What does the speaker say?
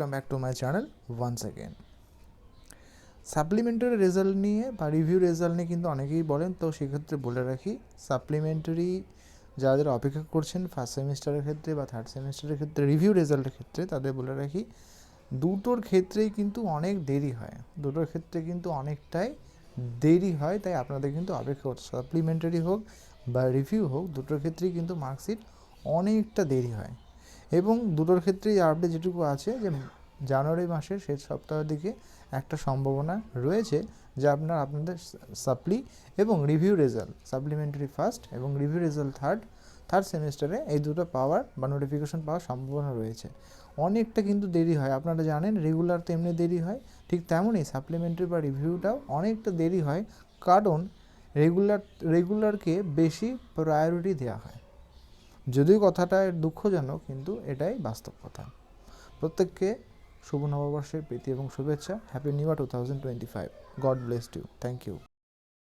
Welcome back to my channel once again. Supplementary result নিয়ে বা review result নিয়ে কিন্তু অনেকেই বলেন, তো সেক্ষেত্রে বলে রাখি সাপ্লিমেন্টারি যারা অপেক্ষা করছেন ফার্স্ট সেমিস্টারের ক্ষেত্রে বা থার্ড সেমিস্টারের ক্ষেত্রে রিভিউ রেজাল্টের ক্ষেত্রে তাদের বলে রাখি দুটোর ক্ষেত্রেই কিন্তু অনেক দেরি হয়, দুটোর ক্ষেত্রে কিন্তু অনেকটাই দেরি হয়। তাই আপনাদের কিন্তু অপেক্ষা করছে, সাপ্লিমেন্টারি হোক বা রিভিউ হোক দুটোর ক্ষেত্রেই কিন্তু মার্কশিট অনেকটা দেরি হয়। এবং দুটোর ক্ষেত্রেই আপডেট যেটুকু আছে যে জানুয়ারি মাসের শেষ সপ্তাহের দিকে একটা সম্ভাবনা রয়েছে যে আপনাদের সাপ্লি এবং রিভিউ রেজাল্ট সাপ্লিমেন্টারি ফার্স্ট এবং রিভিউ রেজাল্ট থার্ড সেমিস্টারে এই দুটো পাওয়ার বা নোটিফিকেশন পাওয়ার সম্ভাবনা রয়েছে। অনেকটা কিন্তু দেরি হয়, আপনারা জানেন রেগুলার তো এমনি দেরি হয়, ঠিক তেমনই সাপ্লিমেন্টারি বা রিভিউটাও অনেকটা দেরি হয়, কারণ রেগুলারকে বেশি প্রায়োরিটি দেওয়া হয়। যদিও কথাটা দুঃখজনক, কিন্তু এটাই বাস্তব কথা। প্রত্যেককে শুভ নববর্ষের প্রীতি এবং শুভেচ্ছা। Happy new year 2025। God bless you. Thank you.